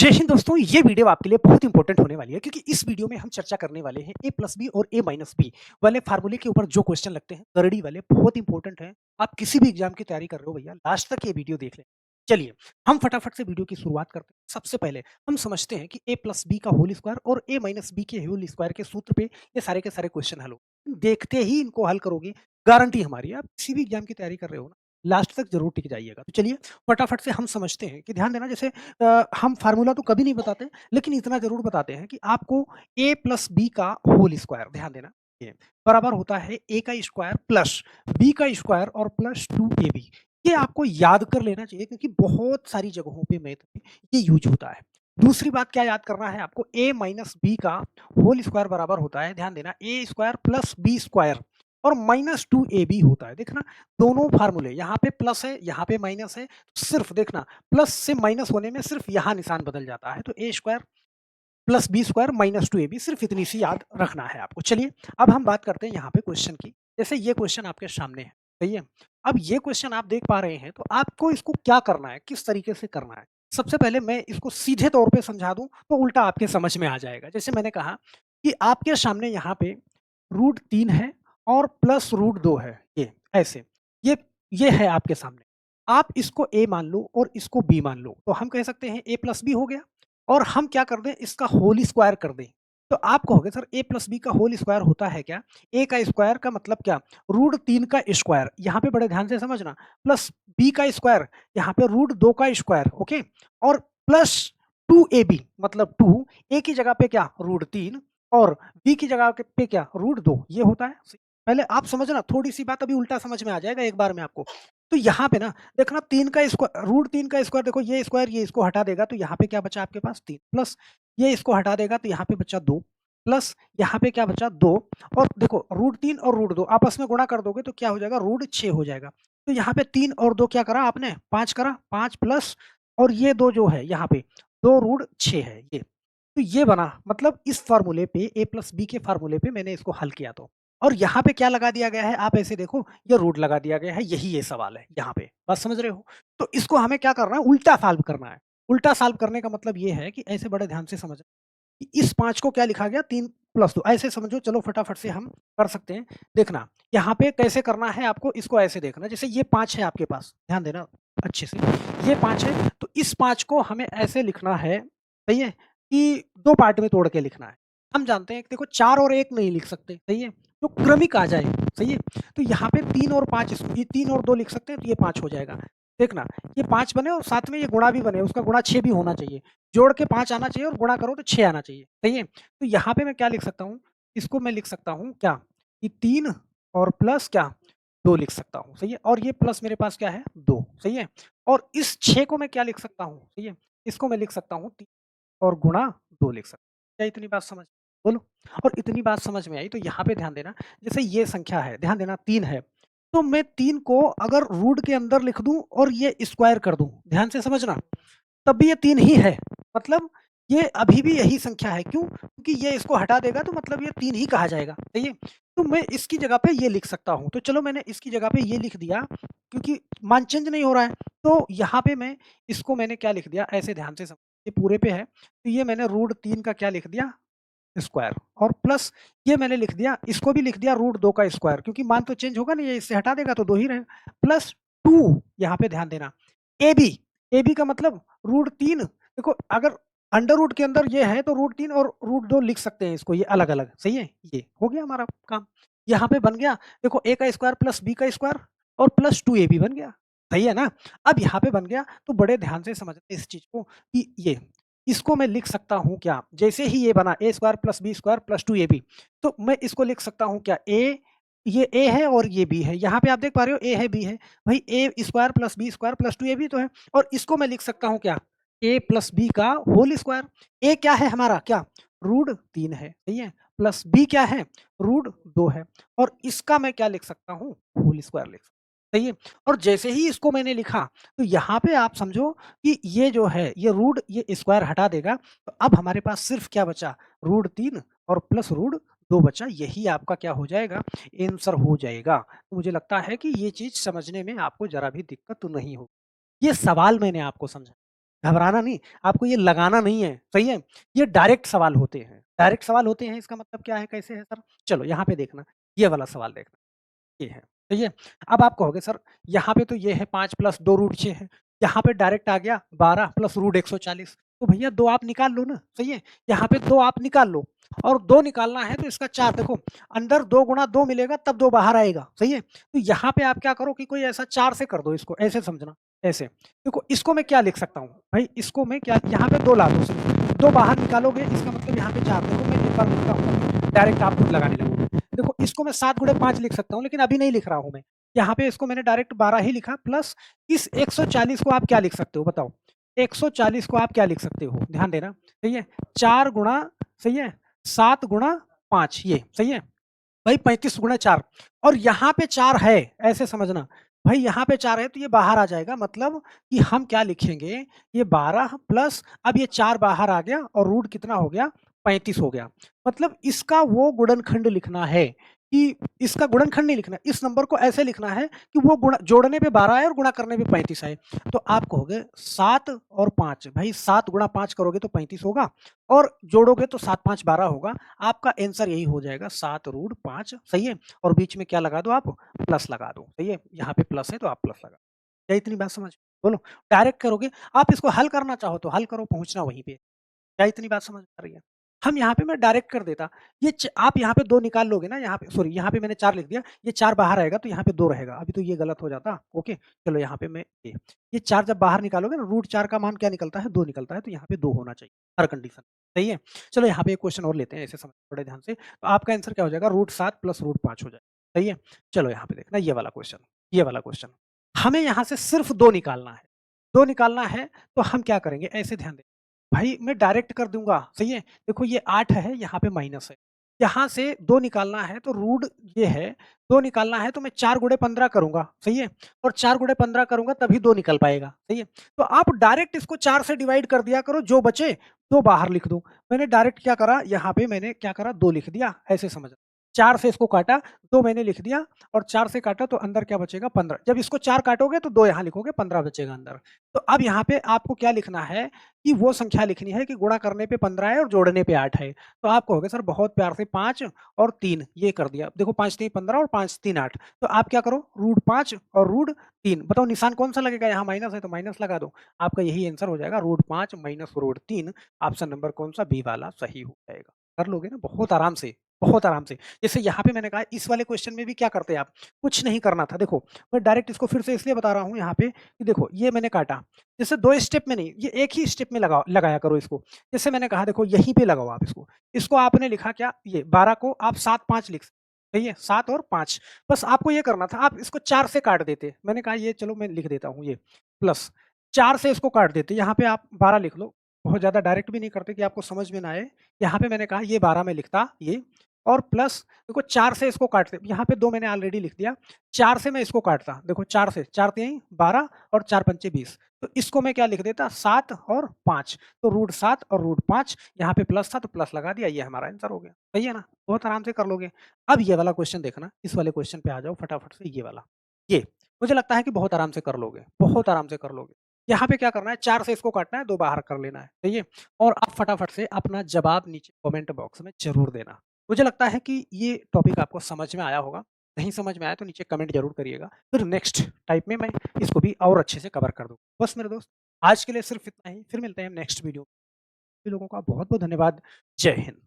जय हिंद दोस्तों, ये वीडियो आपके लिए बहुत इंपॉर्टेंट होने वाली है क्योंकि इस वीडियो में हम चर्चा करने वाले हैं a प्लस बी और a माइनस बी वाले फार्मूले के ऊपर जो क्वेश्चन लगते हैं करड़ी वाले बहुत इंपॉर्टेंट हैं। आप किसी भी एग्जाम की तैयारी कर रहे हो भैया, लास्ट तक ये वीडियो देख लें। चलिए हम फटाफट से वीडियो की शुरुआत करते हैं। सबसे पहले हम समझते हैं कि a प्लस बी का होल स्क्वायर और a माइनस बी के होल स्क्वायर के सूत्र पे ये सारे के सारे क्वेश्चन हल हो। देखते ही इनको हल करोगे, गारंटी हमारी है। आप किसी भी एग्जाम की तैयारी कर रहे हो ना, लास्ट तक जरूर टिक जाइएगा। तो चलिए फटाफट से हम समझते हैं कि ध्यान देना, जैसे हम फार्मूला तो कभी नहीं बताते, लेकिन इतना ज़रूर बताते हैं कि आपको a प्लस बी का होल स्क्वायर, ध्यान देना, ये बराबर होता है a का स्क्वायर प्लस b का स्क्वायर और प्लस 2ab। ये आपको याद कर लेना चाहिए क्योंकि बहुत सारी जगहों पे मैथ में ये यूज होता है। दूसरी बात क्या याद करना है आपको, a माइनस बी का होल स्क्वायर बराबर होता है, ध्यान देना, a square plus B square और माइनस 2ab होता है। देखना दोनों फार्मूले, यहाँ पे प्लस है, यहाँ पे माइनस है, सिर्फ देखना प्लस से माइनस होने में सिर्फ यहाँ निशान बदल जाता है। तो A square plus B square minus 2ab, सिर्फ इतनी सी याद रखना है आपको। चलिए अब हम बात करते हैं यहाँ पे क्वेश्चन की। जैसे ये क्वेश्चन आपके सामने है, सही है। अब ये क्वेश्चन आप देख पा रहे हैं, तो आपको इसको क्या करना है, किस तरीके से करना है। सबसे पहले मैं इसको सीधे तौर पे समझा दूं तो उल्टा आपके समझ में आ जाएगा। जैसे मैंने कहा कि आपके सामने यहाँ पे √3 है और प्लस √2 है, ये ऐसे, ये है आपके सामने। आप इसको a मान लो और इसको b मान लो, तो हम कह सकते हैं a प्लस बी हो गया। और हम क्या कर दें, इसका होल स्क्वायर कर दें। तो आप कहोगे सर a प्लस बी का होल स्क्वायर होता है क्या? a का स्क्वायर का मतलब क्या? √3 का स्क्वायर, यहाँ पे बड़े ध्यान से समझना, प्लस b का स्क्वायर, यहाँ पे √2 का स्क्वायर, ओके, और प्लस 2ab मतलब 2, a की जगह पे क्या, √3 और b की जगह पे क्या, √2, ये होता है। पहले आप समझना, थोड़ी सी बात अभी उल्टा समझ में आ जाएगा एक बार में आपको। तो यहाँ पे ना देखना, 3 का स्क्वायर, √3 का स्क्वायर, देखो ये स्क्वायर ये इसको हटा देगा तो यहाँ पे क्या बचा आपके पास, 3, प्लस ये इसको हटा देगा तो यहाँ पे बचा 2, प्लस यहाँ पे क्या बचा 2, और देखो √3 और √2 आपस में गुणा कर दोगे तो क्या हो जाएगा, √6 हो जाएगा। तो यहाँ पे 3 और 2 क्या करा आपने, 5 करा, 5 प्लस और ये 2 जो है यहाँ पे 2√6 है ये। तो ये बना, मतलब इस फार्मूले पे, a प्लस बी के फार्मूले पे मैंने इसको हल किया। तो और यहाँ पे क्या लगा दिया गया है, आप ऐसे देखो, ये रूट लगा दिया गया है, यही ये सवाल है यहाँ पे, बात समझ रहे हो। तो इसको हमें क्या करना है, उल्टा सॉल्व करना है। उल्टा सॉल्व करने का मतलब ये है कि ऐसे बड़े ध्यान से समझ, इस 5 को क्या लिखा गया, 3 प्लस 2, ऐसे समझो। चलो फटाफट से हम कर सकते हैं। देखना यहाँ पे कैसे करना है आपको, इसको ऐसे देखना, जैसे ये 5 है आपके पास, ध्यान देना अच्छे से, ये 5 है, तो इस 5 को हमें ऐसे लिखना है, सही है, कि 2 पार्ट में तोड़ के लिखना है। हम जानते हैं कि देखो 4 और 1 नहीं लिख सकते, सही है, तो क्रमिक आ जाए, सही है। तो यहाँ पे 3 और 5, ये 3 और 2 लिख सकते हैं, तो ये 5 हो जाएगा। देखना ये 5 बने और साथ में ये गुणा भी बने, उसका गुणा 6 भी होना चाहिए। जोड़ के 5 आना चाहिए और गुणा करो तो 6 आना चाहिए, सही है। तो यहाँ पे मैं क्या लिख सकता हूँ, इसको मैं लिख सकता हूँ क्या, कि 3 और प्लस क्या, 2 लिख सकता हूँ, सही है। और ये प्लस मेरे पास क्या है, 2, सही है। और इस 6 को मैं क्या लिख सकता हूँ, सही है, इसको मैं लिख सकता हूँ 3 और गुणा 2 लिख सकता हूँ। क्या इतनी बात समझ, बोलो। और इतनी बात समझ में आई तो यहाँ पे ध्यान देना, जैसे ये संख्या है, ध्यान देना 3 है, तो मैं 3 को अगर रूट के अंदर लिख दूं और ये स्क्वायर कर दूं, ध्यान से समझना, तब भी ये 3 ही है। मतलब ये अभी भी यही संख्या है, क्यों? क्योंकि ये इसको हटा देगा तो मतलब ये 3 ही कहा जाएगा, सही है। तो मैं इसकी जगह पे ये लिख सकता हूँ। तो चलो मैंने इसकी जगह पे ये लिख दिया, क्योंकि मान चेंज नहीं हो रहा है। तो यहाँ पे मैं इसको मैंने क्या लिख दिया, ऐसे ध्यान से समझ, ये पूरे पे है, तो ये मैंने √3 का क्या लिख दिया, स्क्वायर, और प्लस ये मैंने लिख दिया, इसको भी लिख दिया √2 का स्क्वायर, क्योंकि मान तो चेंज होगा नहीं, ये इससे हटा देगा तो 2 ही रहेगा, प्लस 2, यहाँ पे ध्यान देना, AB, AB का मतलब √3, देखो अगर अंडर रूट के अंदर ये है तो √3 और √2 लिख सकते हैं इसको, ये अलग-अलग, सही है। ये हो गया हमारा काम, यहाँ पे बन गया, देखो a का स्क्वायर प्लस b का स्क्वायर और प्लस 2ab बन गया, सही है ना। अब यहाँ पे बन गया, तो बड़े ध्यान से समझना इस चीज को, कि ये इसको मैं लिख सकता हूँ क्या, जैसे ही ये बना a square plus b square plus 2ab, तो मैं इसको लिख सकता हूँ क्या, ये a है और ये b है, यहाँ पे आप देख पा रहे हो a है b है, भाई a square plus b square plus 2ab तो है, और इसको मैं लिख सकता हूँ क्या, a प्लस बी का होल स्क्वायर। a क्या है हमारा, क्या, √3 है, सही है, प्लस b क्या है, √2 है, और इसका मैं क्या लिख सकता हूँ, होल स्क्वायर लिख सकता हूँ, सही है। और जैसे ही इसको मैंने लिखा, तो यहाँ पे आप समझो कि ये जो है, ये रूट, ये स्क्वायर हटा देगा, तो अब हमारे पास सिर्फ क्या बचा, √3 और प्लस √2 बचा, यही आपका क्या हो जाएगा, आंसर हो जाएगा। तो मुझे लगता है कि ये चीज समझने में आपको जरा भी दिक्कत तो नहीं होगी। ये सवाल मैंने आपको समझा, घबराना नहीं, आपको ये लगाना नहीं है, सही है? ये डायरेक्ट सवाल होते हैं। डायरेक्ट सवाल होते हैं इसका मतलब क्या है, कैसे है सर? चलो यहाँ पे देखना, ये वाला सवाल देखना, ये है, सही है? अब आप कहोगे सर यहाँ पे तो ये है 5 प्लस 2 रूट 6 है, यहाँ पे डायरेक्ट आ गया 12 प्लस रूट 140, तो भैया 2 आप निकाल लो ना, सही है? यहाँ पे 2 आप निकाल लो और 2 निकालना है तो इसका 4 देखो, अंदर 2 गुणा 2 मिलेगा तब 2 बाहर आएगा, सही है? तो यहाँ पे आप क्या करो कि कोई ऐसा 4 से कर दो इसको, ऐसे समझना, ऐसे। देखो इसको मैं क्या लिख सकता हूँ? भाई इसको मैं क्या, यहाँ पे 2 ला दो सिर्फ, 2 बाहर निकालोगे इसका मतलब यहाँ पे 4, देखो मैं एक बार लिखता हूँ, डायरेक्ट आप खुद लगाने लगोगे। देखो इसको मैं 7 गुणे 5 लिख सकता हूँ, लेकिन अभी नहीं लिख रहा हूँ मैं। यहाँ पे इसको मैंने डायरेक्ट 12 ही लिखा, प्लस इस 140 को आप क्या लिख सकते हो बताओ? 140 को आप क्या लिख सकते हो? ध्यान देना, सही है? 4 गुणा, सही है? 7 गुणा 5, ये सही है? भाई 35 गुणा 4, और यहाँ पे 4 है, ऐसे समझना। भाई यहाँ पे 4 है तो ये बाहर आ जाएगा, मतलब कि हम क्या लिखेंगे, ये 12 प्लस अब ये 4 बाहर आ गया और रूट कितना हो गया? 35 हो गया। मतलब इसका वो गुणनखंड लिखना है कि इसका गुणनखंड नहीं लिखना, इस नंबर को ऐसे लिखना है कि वो गुणा जोड़ने पे 12 आए और गुणा करने पे 35 आए। तो आप कहोगे 7 और 5, भाई 7 गुणा 5 करोगे तो 35 होगा और जोड़ोगे तो 7 5 12 होगा। आपका आंसर यही हो जाएगा 7 रूट 5, सही है? और बीच में क्या लगा दो आप? प्लस लगा दो, सही है? यहाँ पे प्लस है तो आप प्लस लगा, क्या इतनी बात समझ? बोलो, डायरेक्ट करोगे, आप इसको हल करना चाहो तो हल करो, पहुँचना वहीं पे। क्या इतनी बात समझ में आ रही है? हम यहाँ पे मैं डायरेक्ट कर देता, आप यहाँ पे 2 निकाल लोगे ना, यहाँ पे सॉरी यहाँ पे मैंने 4 लिख दिया, ये 4 बाहर आएगा तो यहाँ पे 2 रहेगा, अभी तो ये गलत हो जाता, ओके? चलो यहाँ पे मैं ये 4 जब बाहर निकालोगे ना, रूट 4 का मान क्या निकलता है? 2 निकलता है, तो यहाँ पे 2 होना चाहिए, हर कंडीशन, सही है? चलो यहाँ पे एक क्वेश्चन और लेते हैं, ऐसे समझ बड़े ध्यान से, तो आपका आंसर क्या हो जाएगा? रूट 7 प्लस रूट 5 हो जाएगा, सही है? चलो यहाँ पे देखना ये वाला क्वेश्चन, ये वाला क्वेश्चन, हमें यहाँ से सिर्फ 2 निकालना है, 2 निकालना है, तो हम क्या करेंगे? ऐसे ध्यान दें, भाई मैं डायरेक्ट कर दूँगा, सही है? देखो ये 8 है, यहाँ पे माइनस है। यहाँ से 2 निकालना है तो रूट ये है, 2 निकालना है तो मैं 4 गुणे 15 करूँगा, सही है? और 4 गुणे 15 करूँगा तभी 2 निकल पाएगा, सही है? तो आप डायरेक्ट इसको 4 से डिवाइड कर दिया करो, जो बचे 2 बाहर लिख दो। मैंने डायरेक्ट क्या करा, यहाँ पे मैंने क्या करा, 2 लिख दिया, ऐसे समझना। 4 से इसको काटा, 2 मैंने लिख दिया और 4 से काटा तो अंदर क्या बचेगा? 15। जब इसको 4 काटोगे तो 2 यहाँ लिखोगे, 15 बचेगा अंदर। तो अब यहाँ पे आपको क्या लिखना है कि वो संख्या लिखनी है कि गुणा करने पे 15 है और जोड़ने पे 8 है। तो आप कहोगे सर बहुत प्यार से 5 और 3 ये कर दिया। देखो 5 3 15 और 5 3 8। तो आप क्या करो, रूट 5 और रूट 3, बताओ निशान कौन-सा लगेगा? यहाँ माइनस है तो माइनस लगा दो। आपका यही आंसर हो जाएगा, root 5 minus root 3। Option number कौन-सा? बी वाला सही हो जाएगा। कर लोगे ना बहुत आराम से, बहुत आराम से। जैसे यहाँ पे मैंने कहा इस वाले क्वेश्चन में भी क्या करते आप? कुछ नहीं करना था। देखो मैं डायरेक्ट इसको फिर से इसलिए बता रहा हूँ यहाँ पे कि देखो ये मैंने काटा, जैसे 2 स्टेप में नहीं, ये एक ही स्टेप में लगाया करो इसको। जैसे मैंने कहा देखो यहीं पे लगाओ आप इसको। इसको आपने लिखा क्या? ये 12 को आप 7 5 लिख सकते, सही है? 7 और 5, बस आपको ये करना था, आप इसको 4 से काट देते। मैंने कहा ये चलो मैं लिख देता हूँ ये, प्लस 4 से इसको काट देते। यहाँ पे आप 12 लिख लो। बहुत ज़्यादा डायरेक्ट भी नहीं करते कि आपको समझ में ना आए। यहाँ पे मैंने कहा ये 12 में लिखता ये, और प्लस देखो 4 से इसको काटते। यहाँ पे 2 मैंने ऑलरेडी लिख दिया। 4 से मैं इसको काटता। देखो 4 से 4 तिहाई 12 और 4 पंचे 20। तो इसको मैं क्या लिख देता? 7 और 5। तो रूट 7 और रूट 5, यहाँ पे प्लस था तो प्लस लगा दिया, ये हमारा आंसर हो गया। सही है ना? बहुत आराम से कर लोगे। अब ये वाला क्वेश्चन देखना, इस वाले क्वेश्चन पे आ जाओ फटाफट से, ये वाला। ये मुझे लगता है कि बहुत आराम से कर लोगे, बहुत आराम से कर लोगे। यहाँ पे क्या करना है, 4 से इसको काटना है, 2 बाहर कर लेना है, सही है? और आप फटाफट से अपना जवाब नीचे कमेंट बॉक्स में ज़रूर देना। मुझे लगता है कि ये टॉपिक आपको समझ में आया होगा। नहीं समझ में आया तो नीचे कमेंट ज़रूर करिएगा। फिर नेक्स्ट टाइप में मैं इसको भी और अच्छे से कवर कर दूँगा। बस मेरे दोस्त, आज के लिए सिर्फ़ इतना ही। फिर मिलते हैं नेक्स्ट वीडियो में। सभी लोगों का बहुत-बहुत धन्यवाद। जय हिंद।